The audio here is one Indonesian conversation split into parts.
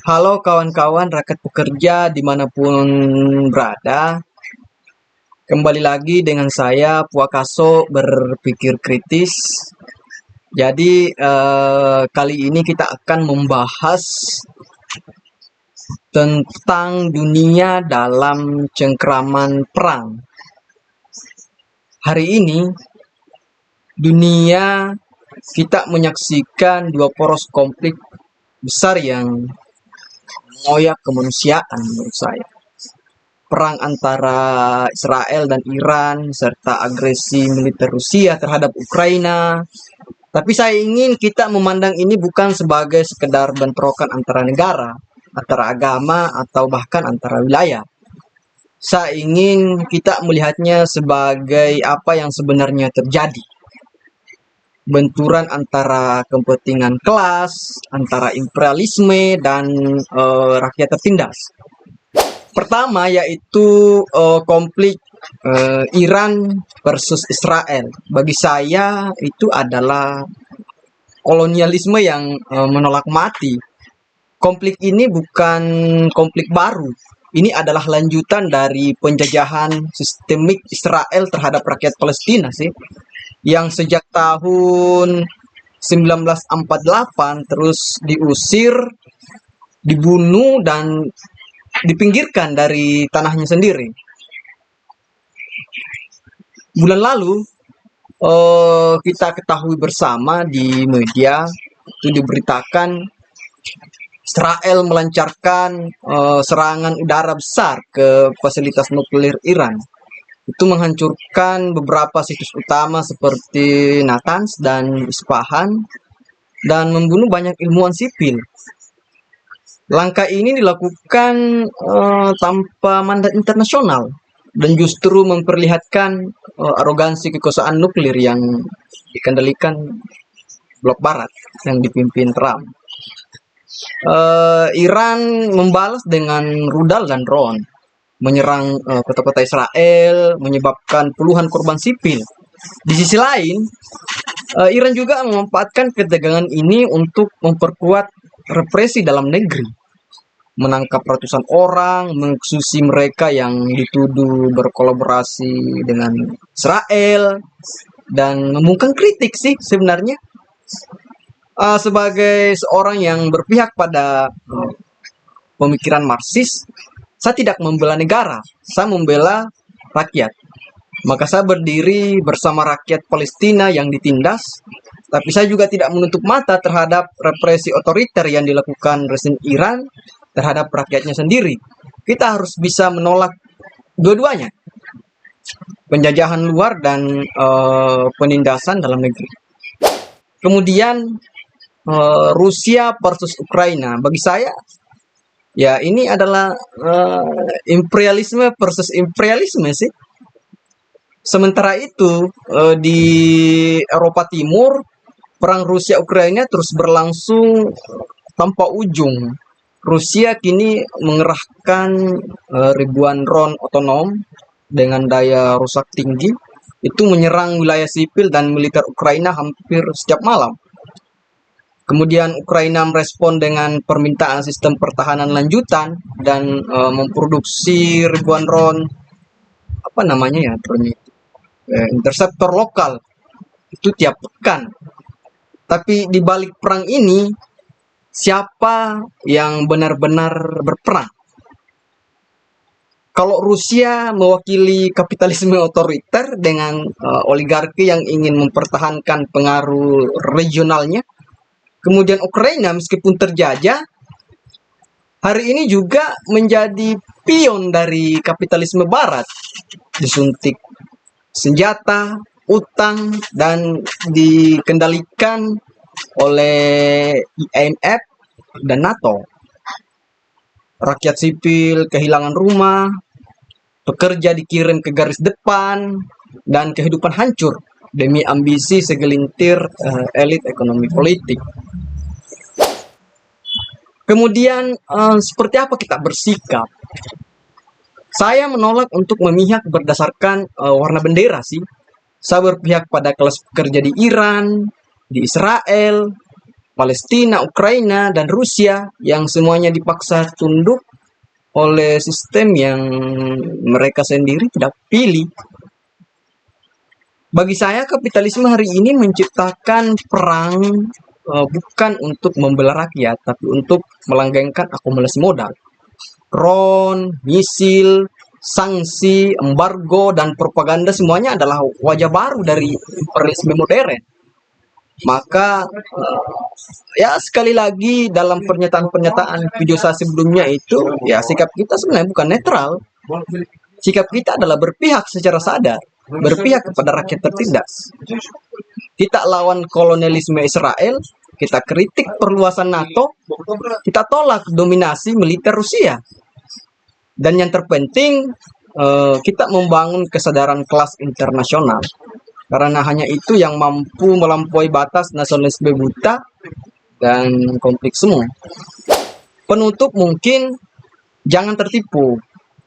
Halo kawan-kawan rakyat pekerja dimanapun berada. Kembali lagi dengan saya Puakaso berpikir kritis. Jadi kali ini kita akan membahas tentang dunia dalam cengkraman perang. Hari ini dunia kita menyaksikan dua poros konflik besar yang mengoyak kemanusiaan menurut saya. Perang antara Israel dan Iran serta agresi militer Rusia terhadap Ukraina. Tapi saya ingin kita memandang ini bukan sebagai sekedar bentrokan antara negara, antara agama atau bahkan antara wilayah. Saya ingin kita melihatnya sebagai apa yang sebenarnya terjadi. Benturan antara kepentingan kelas, antara imperialisme dan rakyat tertindas. Pertama yaitu konflik Iran versus Israel. Bagi saya itu adalah kolonialisme yang menolak mati. Konflik ini bukan konflik baru. Ini adalah lanjutan dari penjajahan sistemik Israel terhadap rakyat Palestina sih. Yang sejak tahun 1948 terus diusir, dibunuh dan dipinggirkan dari tanahnya sendiri. Bulan lalu kita ketahui bersama di media itu diberitakan Israel melancarkan serangan udara besar ke fasilitas nuklir Iran. Itu menghancurkan beberapa situs utama seperti Natanz dan Isfahan dan membunuh banyak ilmuwan sipil. Langkah ini dilakukan tanpa mandat internasional dan justru memperlihatkan arogansi kekuasaan nuklir yang dikendalikan blok barat yang dipimpin Trump. Iran membalas dengan rudal dan drone, menyerang kota-kota Israel, menyebabkan puluhan korban sipil. Di sisi lain, Iran juga memanfaatkan ketegangan ini untuk memperkuat represi dalam negeri, menangkap ratusan orang, mengeksekusi mereka yang dituduh berkolaborasi dengan Israel, dan membungkam kritik sih sebenarnya. Sebagai seorang yang berpihak pada pemikiran Marxis, saya tidak membela negara, saya membela rakyat. Maka saya berdiri bersama rakyat Palestina yang ditindas, tapi saya juga tidak menutup mata terhadap represi otoriter yang dilakukan rezim Iran terhadap rakyatnya sendiri. Kita harus bisa menolak dua-duanya, penjajahan luar dan penindasan dalam negeri. Kemudian Rusia versus Ukraina. Bagi saya, ya ini adalah imperialisme versus imperialisme sih. Sementara itu di Eropa Timur, perang Rusia-Ukraina terus berlangsung tanpa ujung. Rusia kini mengerahkan ribuan drone otonom dengan daya rusak tinggi. Itu menyerang wilayah sipil dan militer Ukraina hampir setiap malam. Kemudian Ukraina merespon dengan permintaan sistem pertahanan lanjutan dan memproduksi ribuan drone, apa namanya ya, drone interceptor lokal itu tiap pekan. Tapi di balik perang ini, siapa yang benar-benar berperang? Kalau Rusia mewakili kapitalisme otoriter dengan oligarki yang ingin mempertahankan pengaruh regionalnya, kemudian Ukraina meskipun terjajah, hari ini juga menjadi pion dari kapitalisme barat, disuntik senjata, utang, dan dikendalikan oleh IMF dan NATO. Rakyat sipil kehilangan rumah, pekerja dikirim ke garis depan, dan kehidupan hancur demi ambisi segelintir elit ekonomi politik. Kemudian seperti apa kita bersikap? Saya menolak untuk memihak berdasarkan warna bendera sih. Saya berpihak pada kelas pekerja di Iran, di Israel, Palestina, Ukraina, dan Rusia yang semuanya dipaksa tunduk oleh sistem yang mereka sendiri tidak pilih. Bagi saya, kapitalisme hari ini menciptakan perang bukan untuk membela rakyat, tapi untuk melanggengkan akumulasi modal. Drone, misil, sanksi, embargo, dan propaganda semuanya adalah wajah baru dari imperialisme modern. Maka ya sekali lagi dalam pernyataan-pernyataan video saya sebelumnya itu, ya sikap kita sebenarnya bukan netral. Sikap kita adalah berpihak secara sadar, berpihak kepada rakyat tertindas. Kita lawan kolonialisme Israel, kita kritik perluasan NATO, kita tolak dominasi militer Rusia. Dan yang terpenting, kita membangun kesadaran kelas internasional. Karena hanya itu yang mampu melampaui batas nasionalisme buta dan konflik semu. Penutup mungkin jangan tertipu.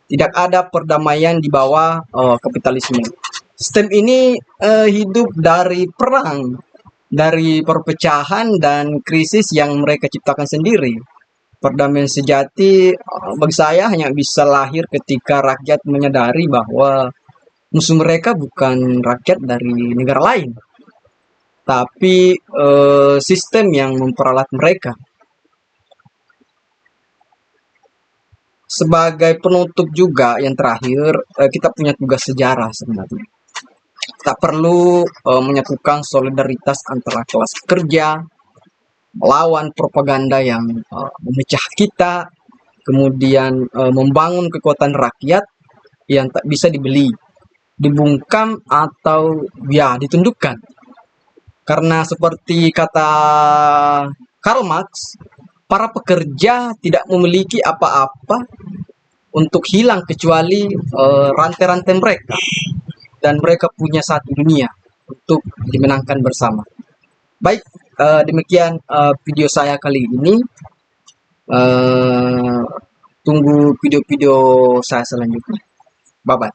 Tidak ada perdamaian di bawah kapitalisme. Sistem ini hidup dari perang, dari perpecahan dan krisis yang mereka ciptakan sendiri. Perdamaian sejati bagi saya hanya bisa lahir ketika rakyat menyadari bahwa musuh mereka bukan rakyat dari negara lain, tapi sistem yang memperalat mereka. Sebagai penutup juga yang terakhir, kita punya tugas sejarah sebenarnya. Kita perlu menyatukan solidaritas antara kelas kerja, melawan propaganda yang memecah kita, kemudian membangun kekuatan rakyat yang tak bisa dibeli, dibungkam atau ya ditundukkan. Karena seperti kata Karl Marx, para pekerja tidak memiliki apa-apa untuk hilang kecuali rantai-rantai mereka, dan mereka punya satu dunia untuk dimenangkan bersama. Baik, demikian video saya kali ini. Tunggu video-video saya selanjutnya. Bye bye.